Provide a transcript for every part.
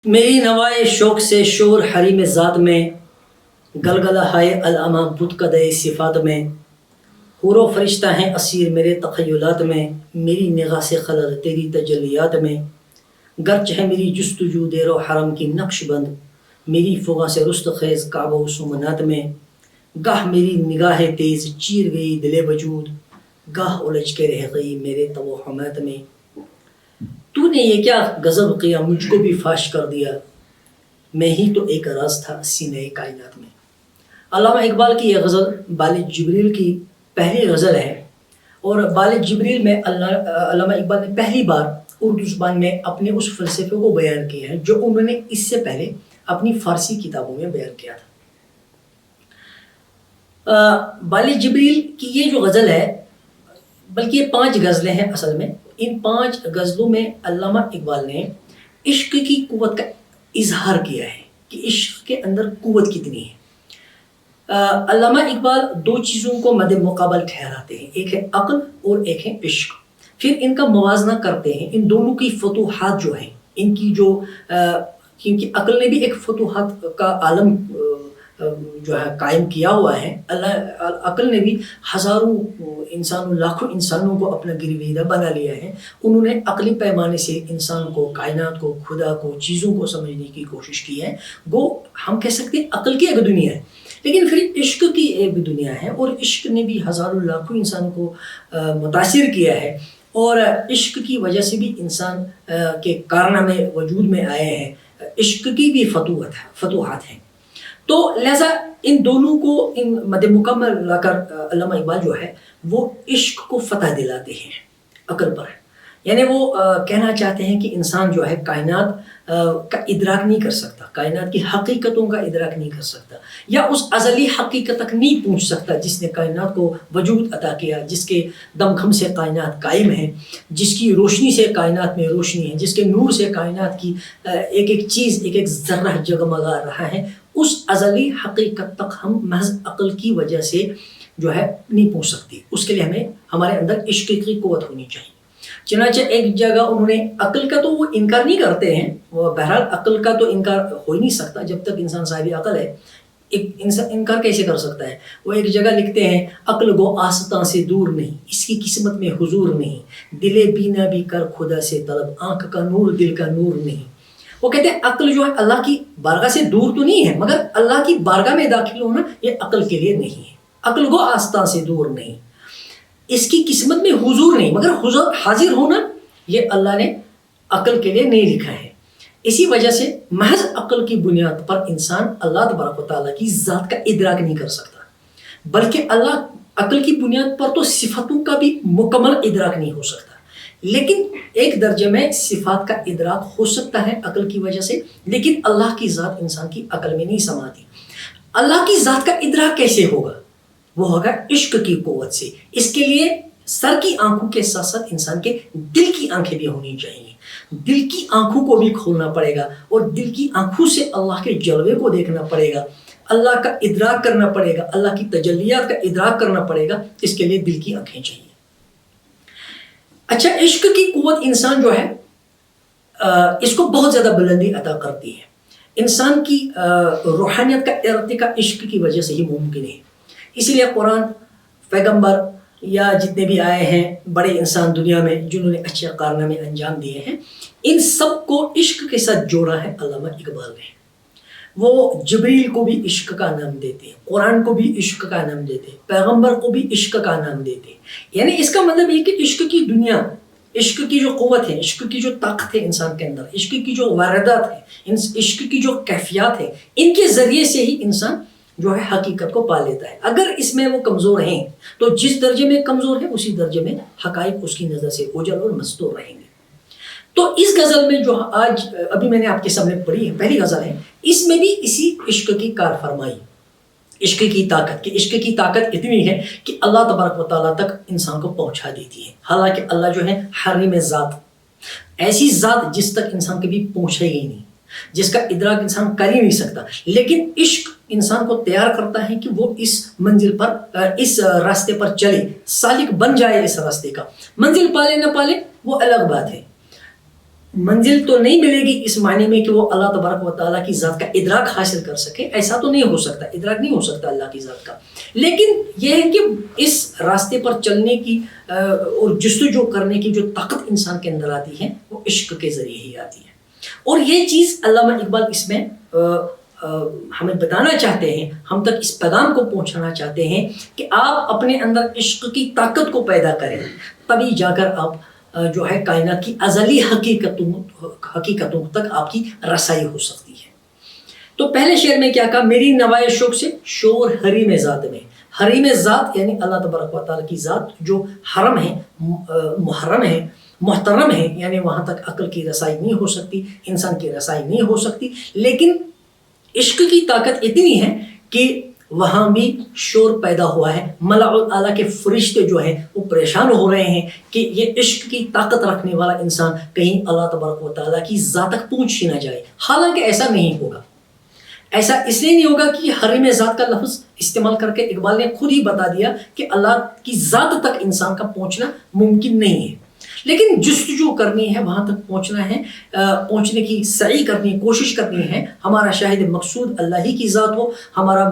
میری نوائے شوق سے شور حریم ذات میں، گلگلہ ہائے الاماں بت قدے صفات میں، حور و فرشتہ ہیں اسیر میرے تخیلات میں، میری نگاہ سے خلل تیری تجلیات میں، گرچہ ہے میری جستجو دیر و حرم کی نقش بند، میری فغاں سے رست خیز کعبہ و سمنات میں، گاہ میری نگاہ تیز چیر گئی دل وجود، گاہ الجھ کے رہ گئی میرے توہمات میں۔ تو نے یہ کیا غضب کیا مجھ کو بھی فاش کر دیا، میں ہی تو ایک راز تھا سینہ کائنات میں۔ علامہ اقبال کی یہ غزل بال جبریل کی پہلی غزل ہے، اور بال جبریل میں علامہ اقبال نے پہلی بار اردو زبان میں اپنے اس فلسفے کو بیان کیا ہے جو انہوں نے اس سے پہلے اپنی فارسی کتابوں میں بیان کیا تھا۔ بال جبریل کی یہ جو غزل ہے، بلکہ یہ 5 غزلیں ہیں اصل میں، ان 5 غزلوں میں علامہ اقبال نے عشق کی قوت کا اظہار کیا ہے کہ عشق کے اندر قوت کتنی ہے۔ علامہ اقبال 2 چیزوں کو مد مقابل ٹھہراتے ہیں، ایک ہے عقل اور ایک ہے عشق، پھر ان کا موازنہ کرتے ہیں، ان دونوں کی فتوحات جو ہیں، ان کی جو کیونکہ عقل نے بھی ایک فتوحات کا عالم جو ہے قائم کیا ہوا ہے، عقل نے بھی ہزاروں انسانوں لاکھوں انسانوں کو اپنا گرویدہ بنا لیا ہے، انہوں نے عقلی پیمانے سے انسان کو، کائنات کو، خدا کو، چیزوں کو سمجھنے کی کوشش کی ہے۔ گو ہم کہہ سکتے ہیں عقل کی ایک دنیا ہے، لیکن پھر عشق کی ایک دنیا ہے، اور عشق نے بھی ہزاروں لاکھوں انسانوں کو متاثر کیا ہے، اور عشق کی وجہ سے بھی انسان کے کارنامے وجود میں آئے ہیں، عشق کی بھی فتوحات ہیں۔ تو لہذا ان دونوں کو ان مد مکمل لا کر علامہ اقبال جو ہے وہ عشق کو فتح دلاتے ہیں عقل پر، یعنی وہ کہنا چاہتے ہیں کہ انسان جو ہے کائنات کا ادراک نہیں کر سکتا، کائنات کی حقیقتوں کا ادراک نہیں کر سکتا، یا اس ازلی حقیقت تک نہیں پہنچ سکتا جس نے کائنات کو وجود عطا کیا، جس کے دم خم سے کائنات قائم ہے، جس کی روشنی سے کائنات میں روشنی ہے، جس کے نور سے کائنات کی ایک ایک چیز، ایک ایک ذرہ جگمگا رہا ہے، اس ازلی حقیقت تک ہم محض عقل کی وجہ سے جو ہے نہیں پہنچ سکتے۔ اس کے لیے ہمیں ہمارے اندر عشق کی قوت ہونی چاہیے۔ چنانچہ ایک جگہ انہوں نے عقل کا تو وہ انکار نہیں کرتے ہیں، وہ بہرحال عقل کا تو انکار ہو ہی نہیں سکتا جب تک انسان صاحب عقل ہے، ایک انسان انکار کیسے کر سکتا ہے؟ وہ ایک جگہ لکھتے ہیں، عقل گو آستاں سے دور نہیں، اس کی قسمت میں حضور نہیں، دل بینا بھی کر خدا سے طلب، آنکھ کا نور دل کا نور نہیں۔ وہ کہتے ہیں عقل جو ہے اللہ کی بارگاہ سے دور تو نہیں ہے، مگر اللہ کی بارگاہ میں داخل ہونا یہ عقل کے لیے نہیں ہے۔ عقل گو آستاں سے دور نہیں، اس کی قسمت میں حضور نہیں، مگر حضور حاضر ہونا یہ اللہ نے عقل کے لیے نہیں لکھا ہے۔ اسی وجہ سے محض عقل کی بنیاد پر انسان اللہ تبارک و تعالیٰ کی ذات کا ادراک نہیں کر سکتا، بلکہ اللہ عقل کی بنیاد پر تو صفتوں کا بھی مکمل ادراک نہیں ہو سکتا، لیکن ایک درجے میں صفات کا ادراک ہو سکتا ہے عقل کی وجہ سے، لیکن اللہ کی ذات انسان کی عقل میں نہیں سماتی۔ اللہ کی ذات کا ادراک کیسے ہوگا؟ وہ ہوگا عشق کی قوت سے۔ اس کے لیے سر کی آنکھوں کے ساتھ ساتھ انسان کے دل کی آنکھیں بھی ہونی چاہیے، دل کی آنکھوں کو بھی کھولنا پڑے گا، اور دل کی آنکھوں سے اللہ کے جلوے کو دیکھنا پڑے گا، اللہ کا ادراک کرنا پڑے گا، اللہ کی تجلیات کا ادراک کرنا پڑے گا۔ اس کے لیے دل کی آنکھیں چاہیے۔ اچھا، عشق کی قوت انسان جو ہے اس کو بہت زیادہ بلندی عطا کرتی ہے۔ انسان کی روحانیت کا ارتقاء عشق کی وجہ سے ہی ممکن ہے۔ اسی لیے قرآن، پیغمبر یا جتنے بھی آئے ہیں بڑے انسان دنیا میں جنہوں نے اچھے کارنامے انجام دیے ہیں، ان سب کو عشق کے ساتھ جوڑا ہے علامہ اقبال نے۔ وہ جبریل کو بھی عشق کا نام دیتے ہیں، قرآن کو بھی عشق کا نام دیتے ہیں، پیغمبر کو بھی عشق کا نام دیتے ہیں۔ یعنی اس کا مطلب یہ کہ عشق کی دنیا، عشق کی جو قوت ہے، عشق کی جو طاقت ہے انسان کے اندر، عشق کی جو واردات ہے، عشق کی جو کیفیات ہے، ان کے ذریعے سے ہی انسان جو ہے حقیقت کو پا لیتا ہے۔ اگر اس میں وہ کمزور ہیں تو جس درجے میں کمزور ہے اسی درجے میں حقائق اس کی نظر سے اوجھل اور مستور رہیں گے۔ تو اس غزل میں جو آج ابھی میں نے آپ کے سامنے پڑھی ہے، پہلی غزل ہے، اس میں بھی اسی عشق کی کار فرمائی، عشق کی طاقت، کہ عشق کی طاقت اتنی ہے کہ اللہ تبارک و تعالیٰ تک انسان کو پہنچا دیتی ہے۔ حالانکہ اللہ جو ہے حریم ذات، ایسی ذات جس تک انسان کبھی پہنچے ہی نہیں، جس کا ادراک انسان کر ہی نہیں سکتا، لیکن عشق انسان کو تیار کرتا ہے کہ وہ اس منزل پر، اس راستے پر چلے، سالک بن جائے اس راستے کا۔ منزل پالے نہ پالے وہ الگ بات ہے، منزل تو نہیں ملے گی اس معنی میں کہ وہ اللہ تبارک و تعالیٰ کی ذات کا ادراک حاصل کر سکے، ایسا تو نہیں ہو سکتا، ادراک نہیں ہو سکتا اللہ کی ذات کا، لیکن یہ ہے کہ اس راستے پر چلنے کی اور جستجو کرنے کی جو طاقت انسان کے اندر آتی ہے وہ عشق کے ذریعے ہی آتی ہے۔ اور یہ چیز علامہ اقبال اس میں ہمیں بتانا چاہتے ہیں، ہم تک اس پیغام کو پہنچانا چاہتے ہیں کہ آپ اپنے اندر عشق کی طاقت کو پیدا کریں، تبھی جا کر آپ جو ہے کائنات کی ازلی حقیقتوں تک آپ کی رسائی ہو سکتی ہے۔ تو پہلے شعر میں کیا کہا؟ میری نوائے شوق سے شور حریم ذات میں، حریم ذات یعنی اللہ تبارک و تعالیٰ کی ذات جو حرم ہے، محرم ہے، محترم ہے، یعنی وہاں تک عقل کی رسائی نہیں ہو سکتی، انسان کی رسائی نہیں ہو سکتی، لیکن عشق کی طاقت اتنی ہے کہ وہاں بھی شور پیدا ہوا ہے، ملأ الاعلیٰ کے فرشتے جو ہیں وہ پریشان ہو رہے ہیں کہ یہ عشق کی طاقت رکھنے والا انسان کہیں اللہ تبارک و تعالیٰ کی ذات تک پہنچ ہی نہ جائے، حالانکہ ایسا نہیں ہوگا۔ ایسا اس لیے نہیں ہوگا کہ حریم ذات کا لفظ استعمال کر کے اقبال نے خود ہی بتا دیا کہ اللہ کی ذات تک انسان کا پہنچنا ممکن نہیں ہے، لیکن جستجو کرنی ہے، وہاں تک پہنچنا ہے، پہنچنے کی سعی کرنی ہے، کوشش کرنی ہے۔ ہمارا شاہد مقصود اللہ ہی کی ذات ہو، ہمارا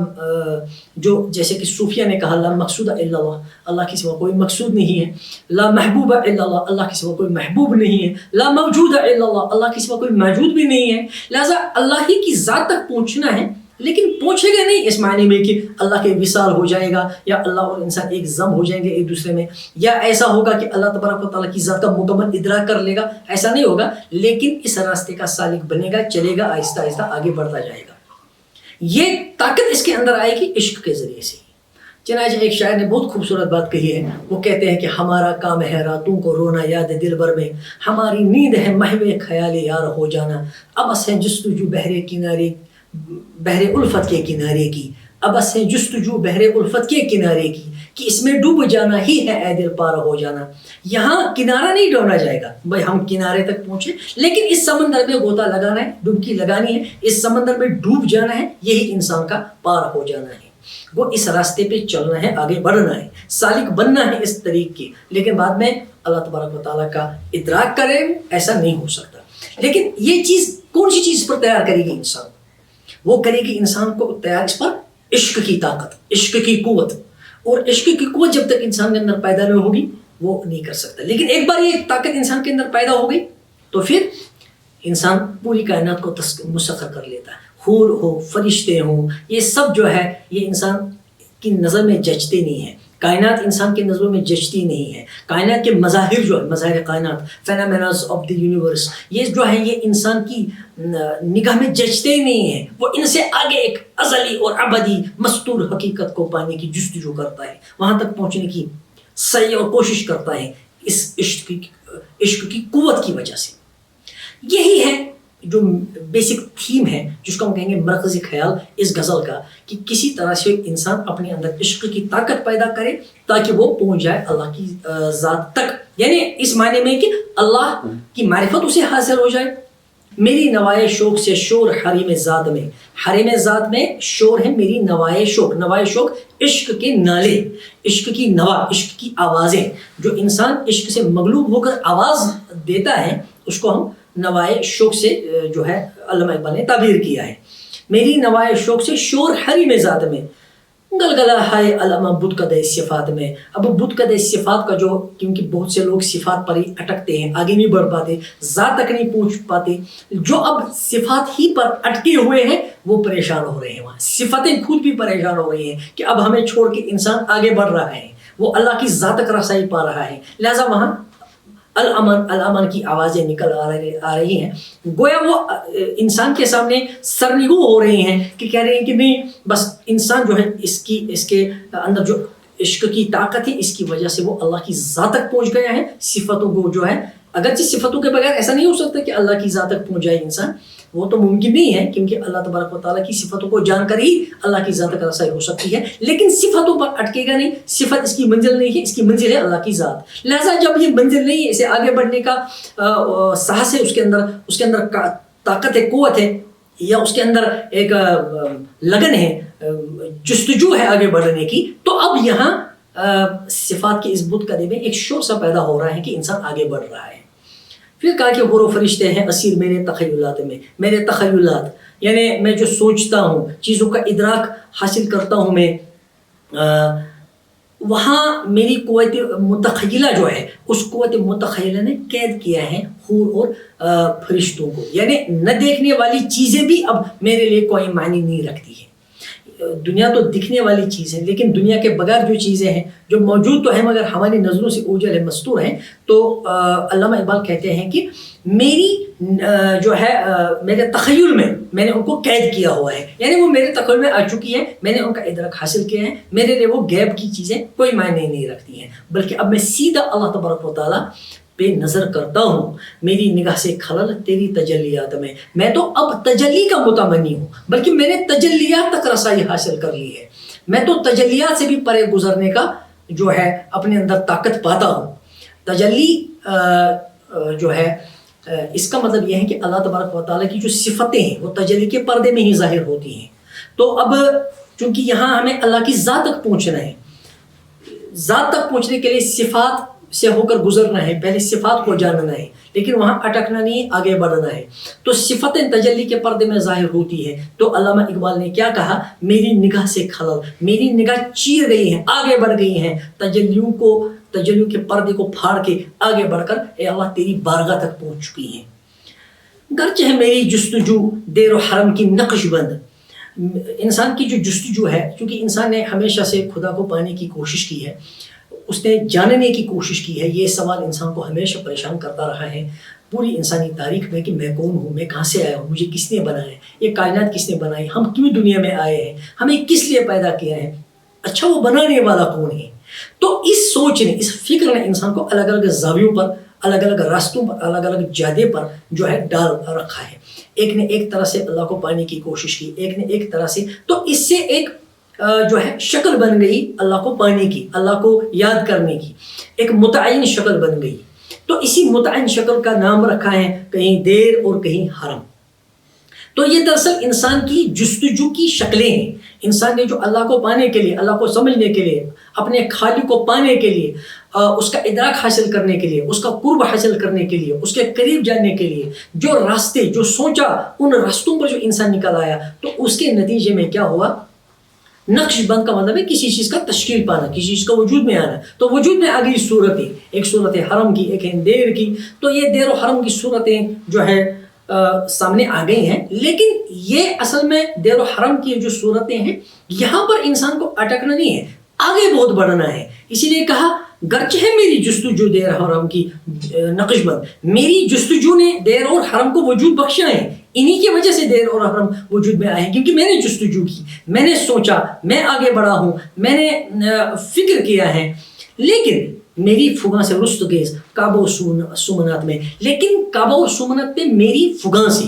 جو جیسے کہ صوفیہ نے کہا لا مقصود الا اللہ، اللہ کے سوا کوئی مقصود نہیں ہے، لا محبوب الا اللہ، اللہ کے سوا کوئی محبوب نہیں ہے، لا موجود الا اللہ، اللہ کے سوا کوئی موجود بھی نہیں ہے، لہذا اللہ ہی کی ذات تک پہنچنا ہے، لیکن پہنچے گا نہیں اس معنی میں کہ اللہ کے وصال ہو جائے گا یا اللہ اور انسان ایک ضم ہو جائیں گے ایک دوسرے میں، یا ایسا ہوگا کہ اللہ تبارک و تعالیٰ کی ذات کا مکمل ادراک کر لے گا، ایسا نہیں ہوگا، لیکن اس راستے کا سالک بنے گا، چلے گا، آہستہ آہستہ آگے بڑھتا جائے گا۔ یہ طاقت اس کے اندر آئے گی عشق کے ذریعے سے۔ چنانچہ ایک شاعر نے بہت خوبصورت بات کہی ہے، وہ کہتے ہیں کہ ہمارا کام ہے راتوں کو رونا یاد دل بھر میں، ہماری نیند ہے محو خیال یار ہو جانا، ابس ہے جستجو بحر کنارے بحر الفت کے کنارے کی، ابس ہے جستجو بحر الفت کے کنارے کی، کہ اس میں ڈوب جانا ہی ہے اے دل پار ہو جانا۔ یہاں کنارہ نہیں ڈوبنا جائے گا، بھائی ہم کنارے تک پہنچے، لیکن اس سمندر میں غوطہ لگانا ہے، ڈبکی لگانی ہے، اس سمندر میں ڈوب جانا ہے، یہی انسان کا پار ہو جانا ہے۔ وہ اس راستے پہ چلنا ہے، آگے بڑھنا ہے، سالک بننا ہے اس طریق کی، لیکن بعد میں اللہ تبارک و تعالیٰ کا ادراک کرے ایسا نہیں ہو سکتا۔ لیکن یہ چیز کون سی چیز پر تیار کرے گی انسان؟ وہ کرے گی انسان کو تیار اس پر عشق کی طاقت، عشق کی قوت، اور عشق کی قوت جب تک انسان کے اندر پیدا نہیں ہوگی وہ نہیں کر سکتا۔ لیکن ایک بار یہ طاقت انسان کے اندر پیدا ہو گئی تو پھر انسان پوری کائنات کو مسخر کر لیتا ہے، حور ہو، فرشتے ہوں، یہ سب جو ہے یہ انسان کی نظر میں جچتے نہیں ہیں، کائنات انسان کی نظروں میں جچتی نہیں ہے، کائنات کے مظاہر جو ہے، مظاہر کائنات، فینامیناز آف دی یونیورس، یہ جو ہے یہ انسان کی نگاہ میں جچتے نہیں ہیں، وہ ان سے آگے ایک ازلی اور ابدی مستور حقیقت کو پانے کی جستجو کرتا ہے، وہاں تک پہنچنے کی سعی اور کوشش کرتا ہے اس عشق کی قوت کی وجہ سے۔ یہی ہے جو بیسک تھیم ہے جس کو ہم کہیں گے مرکزی خیال اس غزل کا، کہ کسی طرح سے انسان اپنے اندر عشق کی طاقت پیدا کرے تاکہ وہ پہنچ جائے اللہ کی ذات تک، یعنی اس معنی میں کہ اللہ کی معرفت اسے حاصل ہو جائے۔ میری نوائے شوق سے شور حریم ذات میں، حریم ذات میں شور ہے میری نوائے شوق، نوائے شوق عشق کے نالے، عشق کی نوا، عشق کی آوازیں، جو انسان عشق سے مغلوب ہو کر آواز دیتا ہے اس کو ہم نوائے شوق سے جو ہے علامہ اقبال نے تعبیر کیا ہے۔ میری نوائے شوق سے شور حریم ذات میں، گلگلہ ہے علامہ بت قدِ صفات میں۔ اب بت قدِ صفات کا جو، کیونکہ بہت سے لوگ صفات پر ہی اٹکتے ہیں، آگے نہیں بڑھ پاتے، ذات تک نہیں پہنچ پاتے، جو اب صفات ہی پر اٹکے ہوئے ہیں وہ پریشان ہو رہے ہیں، وہاں صفتیں خود بھی پریشان ہو رہی ہیں کہ اب ہمیں چھوڑ کے انسان آگے بڑھ رہا ہے، وہ اللہ کی ذات تک رسائی پا رہا ہے، لہٰذا وہاں الامن الامن کی آوازیں نکل آ رہی ہیں، گویا وہ انسان کے سامنے سرنگو ہو رہی ہیں کہ کہہ رہے ہیں کہ نہیں، بس انسان جو ہے اس کے اندر جو عشق کی طاقت ہے اس کی وجہ سے وہ اللہ کی ذات تک پہنچ گیا ہے، صفتوں کو جو ہے، اگرچہ صفتوں کے بغیر ایسا نہیں ہو سکتا کہ اللہ کی ذات تک پہنچ جائے انسان، وہ تو ممکن نہیں ہے، کیونکہ اللہ تبارک و تعالیٰ کی صفتوں کو جان کر ہی اللہ کی ذات تک رسائی ہو سکتی ہے، لیکن صفتوں پر اٹکے گا نہیں، صفت اس کی منزل نہیں ہے، اس کی منزل ہے اللہ کی ذات، لہٰذا جب یہ منزل نہیں ہے، اسے آگے بڑھنے کا ساہس ہے، اس کے اندر طاقت ہے، قوت ہے، یا اس کے اندر ایک لگن ہے، جستجو ہے آگے بڑھنے کی، تو اب یہاں صفات کے اس بت قدے میں ایک شور سا پیدا ہو رہا ہے کہ انسان آگے بڑھ رہا ہے۔ پھر کہا کہ حور و فرشتے ہیں اسیر میرے تخیلات میں، میرے تخیلات یعنی میں جو سوچتا ہوں، چیزوں کا ادراک حاصل کرتا ہوں میں، وہاں میری قوت متخیلہ جو ہے اس قوت متخیلہ نے قید کیا ہے حور اور فرشتوں کو، یعنی نہ دیکھنے والی چیزیں بھی اب میرے لیے کوئی معنی نہیں رکھتی ہے۔ دنیا تو دکھنے والی چیز ہے، لیکن دنیا کے بغیر جو چیزیں ہیں جو موجود تو ہیں مگر ہماری نظروں سے اوجھل ہے، مستور ہیں، تو علامہ اقبال کہتے ہیں کہ میری جو ہے میرے تخیل میں نے ان کو قید کیا ہوا ہے، یعنی وہ میرے تخیل میں آ چکی ہیں، میں نے ان کا ادراک حاصل کیا ہے، میرے لیے وہ غیب کی چیزیں کوئی معنی نہیں رکھتی ہیں، بلکہ اب میں سیدھا اللہ تبارک و تعالیٰ پہ نظر کرتا ہوں، میری نگاہ سے خلل تیری تجلیات میں تو اب تجلی کا متمنی ہوں، بلکہ میں نے تجلیات تک رسائی حاصل کر لی ہے، میں تو تجلیات سے بھی پرے گزرنے کا جو ہے اپنے اندر طاقت پاتا ہوں۔ تجلی جو ہے اس کا مطلب یہ ہے کہ اللہ تبارک و تعالیٰ کی جو صفتیں ہیں وہ تجلی کے پردے میں ہی ظاہر ہوتی ہیں۔ تو اب چونکہ یہاں ہمیں اللہ کی ذات تک پہنچنا ہے، ذات تک پہنچنے کے لیے صفات سے ہو کر گزرنا ہے، پہلے صفات کو جاننا ہے، لیکن وہاں اٹکنا نہیں، آگے بڑھنا ہے، تو صفتیں تجلی کے پردے میں ظاہر ہوتی ہے۔ تو علامہ اقبال نے کیا کہا، میری نگاہ سے خلل، میری نگاہ چیر گئی ہے، آگے بڑھ گئی ہیں، تجلیوں کے پردے کو پھاڑ کے آگے بڑھ کر اے اللہ تیری بارگاہ تک پہنچ چکی ہیں۔ گرچہ ہے میری جستجو دیر و حرم کی نقش بند، انسان کی جو جستجو ہے، چونکہ انسان نے ہمیشہ سے خدا کو پانے کی کوشش کی ہے، اس نے جاننے کی کوشش کی ہے، یہ سوال انسان کو ہمیشہ پریشان کرتا رہا ہے پوری انسانی تاریخ میں کہ میں کون ہوں، میں کہاں سے آیا ہوں، مجھے کس نے بنایا ہے، یہ کائنات کس نے بنائی، ہم کیوں دنیا میں آئے ہیں، ہمیں کس لیے پیدا کیا ہے، اچھا وہ بنانے والا کون ہے۔ تو اس سوچ نے، اس فکر نے انسان کو الگ الگ زاویوں پر، الگ الگ راستوں پر، الگ الگ جادے پر جو ہے ڈال رکھا ہے۔ ایک نے ایک طرح سے اللہ کو پانے کی کوشش کی، ایک نے ایک طرح سے، تو اس سے ایک جو ہے شکل بن گئی اللہ کو پانے کی، اللہ کو یاد کرنے کی، ایک متعین شکل بن گئی۔ تو اسی متعین شکل کا نام رکھا ہے کہیں دیر اور کہیں حرم۔ تو یہ دراصل انسان کی جستجو کی شکلیں ہیں۔ انسان نے جو اللہ کو پانے کے لیے، اللہ کو سمجھنے کے لیے، اپنے خالق کو پانے کے لیے، اس کا ادراک حاصل کرنے کے لیے، اس کا قرب حاصل کرنے کے لیے، اس کے قریب جانے کے لیے جو راستے، جو سوچا، ان راستوں پر جو انسان نکل آیا، تو اس کے نتیجے میں کیا ہوا، نقش بند کا مطلب ہے کسی چیز کا تشکیل پانا، کسی چیز کا وجود میں آنا۔ تو وجود میں آ گئی صورتیں، ایک صورت حرم کی، ایک ہے دیر کی۔ تو یہ دیر و حرم کی صورتیں جو ہے سامنے آ گئی ہیں، لیکن یہ اصل میں دیر و حرم کی جو صورتیں ہیں، یہاں پر انسان کو اٹکنا نہیں ہے، آگے بہت بڑھنا ہے۔ اسی لیے کہا گرچہ ہے میری جستجو دیر حرم کی نقش بند، میری جستجو نے دیر اور حرم کو وجود بخشا ہے، انہی کی وجہ سے دیر اور حرم وجود میں آئے ہیں، کیونکہ میں نے جستجو کی، میں نے سوچا، میں آگے بڑھا ہوں، میں نے فکر کیا ہے۔ لیکن میری فغاں سے رست گیز کعبہ و سمنات میں، لیکن کعبہ و سمنات میں میری فغاں سے،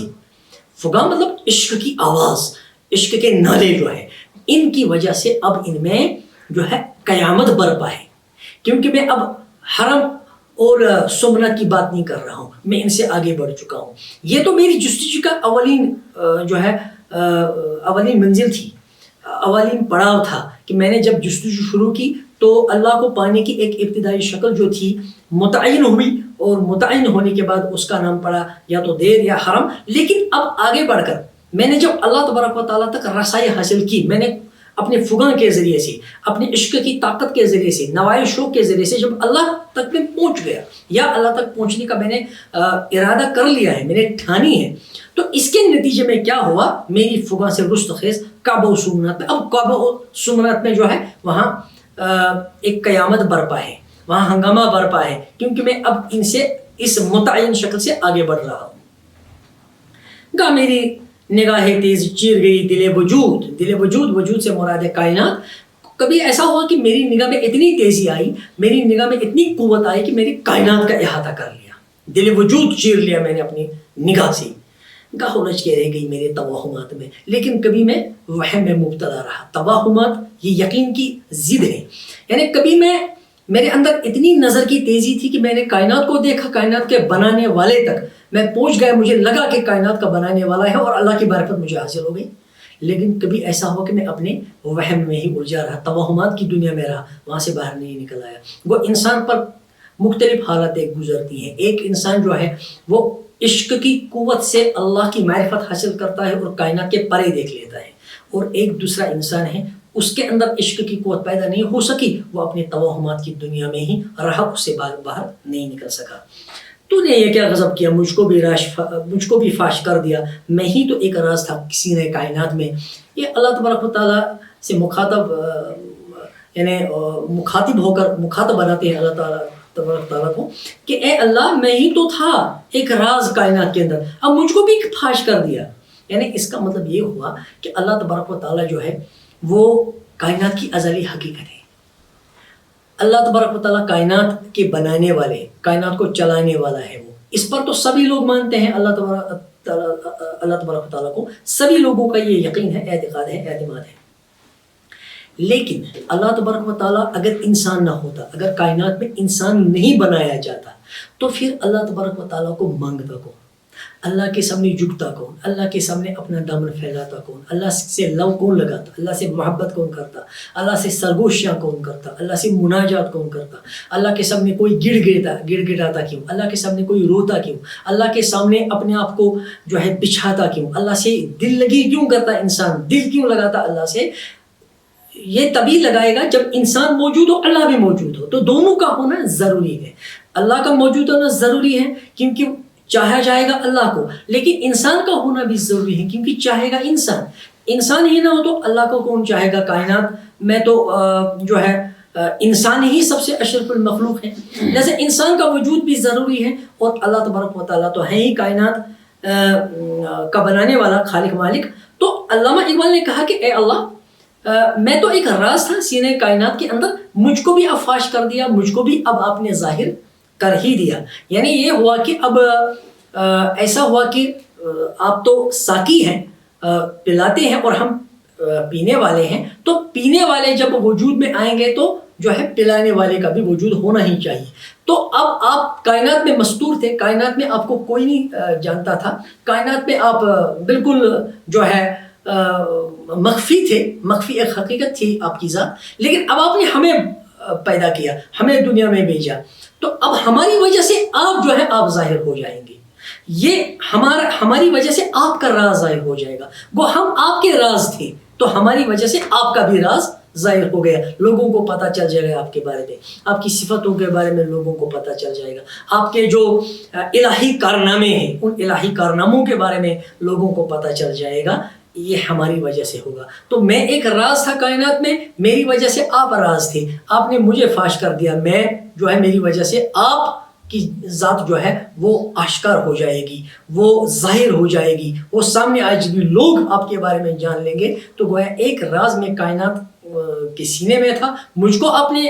فغاں مطلب عشق کی آواز، عشق کے نالے جو ہے، ان کی وجہ سے اب ان میں جو ہے قیامت برپا ہے، کیونکہ میں اب حرم اور سمنت کی بات نہیں کر رہا ہوں، میں ان سے آگے بڑھ چکا ہوں۔ یہ تو میری جستجو کا اولین جو ہے اولین منزل تھی، اولین پڑاؤ تھا کہ میں نے جب جستجو شروع کی تو اللہ کو پانے کی ایک ابتدائی شکل جو تھی متعین ہوئی، اور متعین ہونے کے بعد اس کا نام پڑا یا تو دیر یا حرم۔ لیکن اب آگے بڑھ کر میں نے جب اللہ تبارک و تعالیٰ تک رسائی حاصل کی، میں نے اپنے فغاں کے ذریعے سے، اپنے عشق کی طاقت کے ذریعے سے، نوائے شوق کے ذریعے سے جب اللہ تک میں پہنچ گیا، یا اللہ تک پہنچنے کا میں نے ارادہ کر لیا ہے، میں نے ٹھانی ہے، تو اس کے نتیجے میں کیا ہوا، میری فغاں سے رست خیز کعبہ و سمنات میں، اب کعبہ و سمنات میں جو ہے وہاں ایک قیامت برپا ہے، وہاں ہنگامہ برپا ہے، کیونکہ میں اب ان سے اس متعین شکل سے آگے بڑھ رہا ہوں۔ گا میری نگاہ تیز چیر گئی دل وجود، وجود سے مراد ہے کائنات۔ کبھی ایسا ہوا کہ میری نگاہ میں اتنی تیزی آئی، میری نگاہ میں اتنی قوت آئی کہ میری کائنات کا احاطہ کر لیا، دل وجود چیر لیا میں نے اپنی نگاہ سے۔ گاہ الجھ کے رہ گئی میرے توہمات میں، لیکن کبھی میں وہم میں مبتلا رہا۔ توہمات یہ یقین کی ضد ہے، یعنی کبھی میرے اندر اتنی نظر کی تیزی تھی کہ میں نے کائنات کو دیکھا، کائنات کے بنانے والے تک میں پہنچ گیا، مجھے لگا کہ کائنات کا بنانے والا ہے اور اللہ کی معرفت مجھے حاصل ہو گئی۔ لیکن کبھی ایسا ہوا کہ میں اپنے وہم میں ہی الجھا رہا، توہمات کی دنیا میں رہا، وہاں سے باہر نہیں نکل آیا۔ وہ انسان پر مختلف حالتیں گزرتی ہیں. ایک انسان جو ہے وہ عشق کی قوت سے اللہ کی معرفت حاصل کرتا ہے اور کائنات کے پرے دیکھ لیتا ہے, اور ایک دوسرا انسان ہے اس کے اندر عشق کی قوت پیدا نہیں ہو سکی, وہ اپنے توہمات کی دنیا میں ہی رہا, اس سے باہر نہیں نکل سکا. تو نے یہ کیا غضب کیا, مجھ کو بھی فاش کر دیا, میں ہی تو ایک راز تھا کسی نے کائنات میں. یہ اللہ تبارک و تعالیٰ سے مخاطب ہو کر مخاطب بناتے ہیں اللہ تعالیٰ تبارک تعالیٰ کو کہ اے اللہ میں ہی تو تھا ایک راز کائنات کے اندر, اب مجھ کو بھی فاش کر دیا. یعنی اس کا مطلب یہ ہوا کہ اللہ تبارک و تعالیٰ جو ہے وہ کائنات کی ازلی حقیقت ہے. اللہ تبارک و تعالیٰ کائنات کے بنانے والے, کائنات کو چلانے والا ہے. وہ اس پر تو سبھی لوگ مانتے ہیں اللہ تبارک و تعالیٰ کو, سبھی لوگوں کا یہ یقین ہے, اعتقاد ہے, اعتماد ہے. لیکن اللہ تبارک و تعالیٰ اگر انسان نہ ہوتا, اگر کائنات میں انسان نہیں بنایا جاتا, تو پھر اللہ تبارک و تعالیٰ کو مانگتا کون, اللہ کے سامنے جھکتا کون, اللہ کے سامنے اپنا دامن پھیلاتا کون, اللہ سے لو کون لگاتا, اللہ سے محبت کون کرتا, اللہ سے سرگوشیاں کون کرتا, اللہ سے مناجات کون کرتا, اللہ کے سامنے کوئی گڑ گڑاتا کیوں, اللہ کے سامنے کوئی روتا کیوں, اللہ کے سامنے اپنے آپ کو جو ہے بچھاتا کیوں, اللہ سے دل لگی کیوں کرتا انسان, دل کیوں لگاتا اللہ سے. یہ تبھی لگائے گا جب انسان موجود ہو, اللہ بھی موجود ہو, تو دونوں کا ہونا ضروری ہے. اللہ کا موجود ہونا ضروری ہے کیونکہ چاہا جائے گا اللہ کو, لیکن انسان کا ہونا بھی ضروری ہے کیونکہ چاہے گا انسان. انسان ہی نہ ہو تو اللہ کو کون چاہے گا. کائنات میں تو جو ہے انسان ہی سب سے اشرف المخلوق ہے, جیسے انسان کا وجود بھی ضروری ہے, اور اللہ تبارک و تعالیٰ تو ہے ہی کائنات کا بنانے والا, خالق مالک. تو علامہ اقبال نے کہا کہ اے اللہ میں تو ایک راز تھا سینے کائنات کے اندر, مجھ کو بھی اب فاش کر دیا, مجھ کو بھی اب آپ نے ظاہر کر ہی دیا. یعنی یہ ہوا کہ اب ایسا ہوا کہ آپ تو ساقی ہیں, پلاتے ہیں, اور ہم پینے والے ہیں, تو پینے والے جب وجود میں آئیں گے تو جو ہے پلانے والے کا بھی وجود ہونا ہی چاہیے. تو اب آپ کائنات میں مستور تھے, کائنات میں آپ کو کوئی نہیں جانتا تھا, کائنات میں آپ بالکل جو ہے مخفی تھے, مخفی ایک حقیقت تھی آپ کی ذات. لیکن اب آپ نے ہمیں پیدا کیا, ہمیں دنیا میں بھیجا, تو اب ہماری وجہ سے آپ جو ہے آپ ظاہر ہو جائیں گے. یہ ہماری وجہ سے آپ کا راز ظاہر ہو جائے گا. وہ ہم آپ کے راز تھے, تو ہماری وجہ سے آپ کا بھی راز ظاہر ہو گیا. لوگوں کو پتہ چل جائے گا آپ کے بارے میں, آپ کی صفتوں کے بارے میں لوگوں کو پتہ چل جائے گا, آپ کے جو الہی کارنامے ہیں ان الہی کارناموں کے بارے میں لوگوں کو پتہ چل جائے گا. یہ ہماری وجہ سے ہوگا. تو میں ایک راز تھا کائنات میں, میری وجہ سے آپ راز تھے, آپ نے مجھے فاش کر دیا, میں جو ہے میری وجہ سے آپ کی ذات جو ہے وہ آشکار ہو جائے گی, وہ ظاہر ہو جائے گی, وہ سامنے آج بھی لوگ آپ کے بارے میں جان لیں گے. تو گویا ایک راز میں کائنات کے سینے میں تھا, مجھ کو آپ نے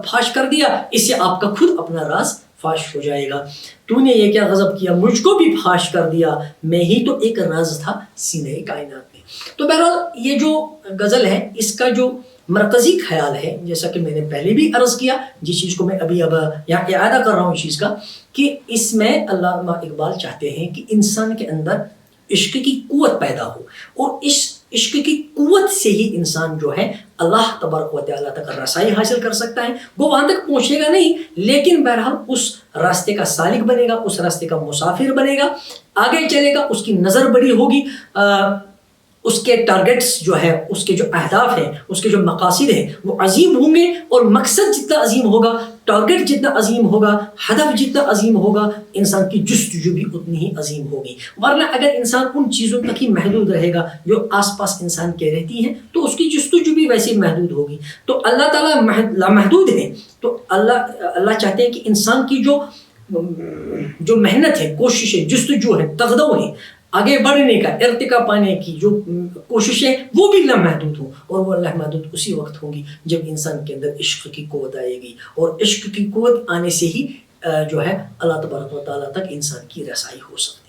فاش کر دیا, اس سے آپ کا خود اپنا راز فاش ہو جائے گا. تو نے یہ کیا غضب کیا, مجھ کو بھی فاش کر دیا, میں ہی تو ایک راز تھا سینے کائنات میں. تو بہرحال یہ جو غزل ہے اس کا جو مرکزی خیال ہے, جیسا کہ میں نے پہلے بھی عرض کیا, جس چیز کو میں اب یہاں اعادہ کر رہا ہوں اس چیز کا, کہ اس میں علامہ اقبال چاہتے ہیں کہ انسان کے اندر عشق کی قوت پیدا ہو, اور اس عشق کی قوت سے ہی انسان جو ہے اللہ تبارک و تعالیٰ تک رسائی حاصل کر سکتا ہے. وہ وہاں تک پہنچے گا نہیں, لیکن بہرحال اس راستے کا سالک بنے گا, اس راستے کا مسافر بنے گا, آگے چلے گا, اس کی نظر بڑی ہوگی, اس کے ٹارگٹس جو ہے, اس کے جو اہداف ہیں, اس کے جو مقاصد ہیں وہ عظیم ہوں گے, اور مقصد جتنا عظیم ہوگا, ٹارگٹ جتنا عظیم ہوگا, ہدف جتنا عظیم ہوگا, انسان کی جستجو بھی اتنی ہی عظیم ہوگی. ورنہ اگر انسان ان چیزوں تک ہی محدود رہے گا جو آس پاس انسان کے رہتی ہیں, تو اس کی جستجو بھی ویسے محدود ہوگی. تو اللہ تعالیٰ لامحدود ہے, تو اللہ چاہتے ہیں کہ انسان کی جو محنت ہے, کوشش ہے, جستجو ہے, تغدو ہے, آگے بڑھنے کا, ارتقا پانے کی جو کوششیں, وہ بھی لامحدود ہوں. اور وہ لامحدود اسی وقت ہوں گی جب انسان کے اندر عشق کی قوت آئے گی, اور عشق کی قوت آنے سے ہی جو ہے اللہ تبارک و تعالیٰ تک انسان کی رسائی ہو سکتی ہے.